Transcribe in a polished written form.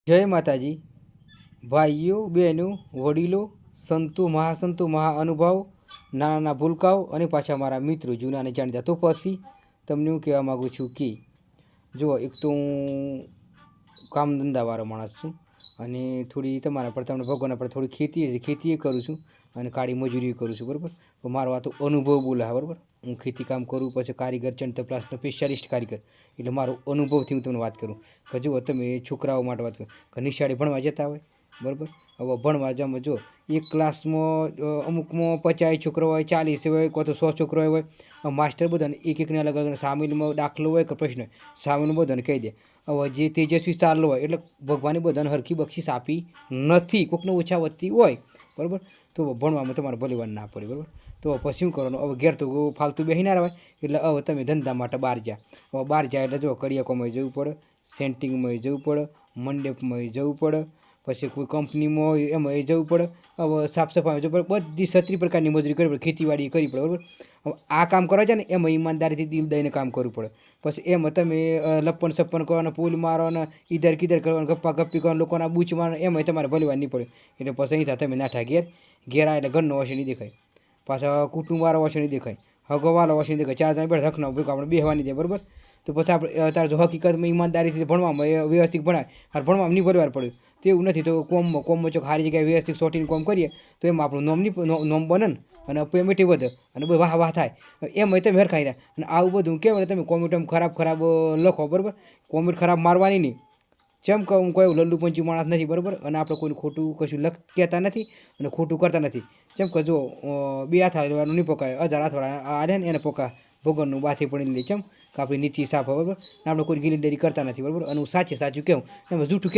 जय माताजी। भाईओ बहनों वडीलो संतो महासंतो महाअनुभाव नाना भूलकाओ અને પાછા મારા મિત્રો જૂના અને જાણીતા તો પછી તમને હું કહેવા માગું છું કે જો એક તો હું કામ ધંધાવાળો માણસ છું અને થોડી તમારા પર તમને ભગવાનના પર થોડી ખેતી કરું છું અને કાળી મજૂરી કરું છું બરાબર. તો મારો આ તો અનુભવ બોલા બરાબર. હું ખેતી કામ કરું પછી કારીગર ચણતર પ્લાસ્ટર સ્પેશિયાલિસ્ટ કારીગર એટલે મારો અનુભવથી હું તમને વાત કરું કે જુઓ તમે છોકરાઓ માટે વાત કરો કે નિશાળે ભણવા જતા હોય બરાબર. હવે ભણવા જવામાં જો એક ક્લાસમાં અમુકમાં 50 છોકરો હોય 40 હોય કોઈ તો 100 છોકરો હોય માસ્ટર બધાને એક એકને અલગ અલગ સામેલમાં દાખલો હોય કે પ્રશ્ન સામેલ બધાને કહી દે. હવે જે તેજસ્વી ચાલલો હોય એટલે ભગવાને બધાને હરખી બક્ષીસ આપી નથી, કોકને ઓછા વધતી હોય બરાબર. તો ભણવામાં તમારે ભલીવાર ના પડે બરાબર. તો પછી શું કરવાનું, હવે ઘેર તો ફાલતુ બેસી ના રહેવાય એટલે હવે તમે ધંધા માટે બહાર જા. હવે બહાર જાય એટલે જો કડિયાકોમાં જવું પડે, સેન્ટિંગમાં જવું પડે, મંડપમાં જવું પડે, પછી કોઈ કંપનીમાં હોય એમાં જવું પડે, હવે સાફ સફાઈ જવું પડે, બધી 36 પ્રકારની મજૂરી કરવી પડે, ખેતીવાડી કરવી પડે બરાબર. હવે આ કામ કરવા જાય ને એમાં ઈમાનદારીથી દિલ દઈને કામ કરવું પડે. પછી એમાં તમે લપ્પન સપ્પન કરવાના, પુલ મારવાના, ઈધર કિધર કરવાના, ગપ્પા ગપ્પી કરવાના, લોકોના બૂચ મારવાના, એમાં તમારે ભલીવાર નહીં પડે. એટલે પછી અહીં તમે નાઠા ઘેર આવે એટલે ઘરનો વોશ નહીં દેખાય, પાછા કુટુંબવાળો વોશ નહીં દેખાય, હગવાળો વોશ નહીં દેખાય, 4 જણા બેઠા હકનો આપણે બેહવાની દે બરાબર. તો પછી આપણે અત્યારે જો હકીકતમાં ઈમાનદારીથી ભણવામાં વ્યવસ્થિત ભણાય અને ભણવામાં નહીં ભરવાર પડ્યું તો એવું નથી. તો કોમમાં ચોક સારી જગ્યાએ વ્યવસ્થિત સોટીને કોમ કરીએ તો એમાં આપણું નોમ બને ને અને પેમેન્ટ વધે અને બધું વાહ થાય. એમાં તમે હરખાઈ રહ્યા અને આવું બધું કહેવાય તમે કોમેન્ટ ખરાબ લખો બરાબર. કોમેન્ટ ખરાબ મારવાની નહીં. જેમ કહું હું કોઈ લલ્લુ પંચી માણસ નથી બરાબર. અને આપણે કોઈને ખોટું કશું કહેતા નથી અને ખોટું કરતા નથી. જેમ કે જો 2 હાથ હાલવાનું નહીં પોકાય, 1000 હાથવાળા આલે ને એને પોકા ભગવાનનું બાથી પડી લે. ચમ કે આપણી નીતિ સાફ બરાબર. આપણે કોઈ ગિલિન્ડરી કરતા નથી બરાબર. અને હું સાચું કહું એમાં જૂઠું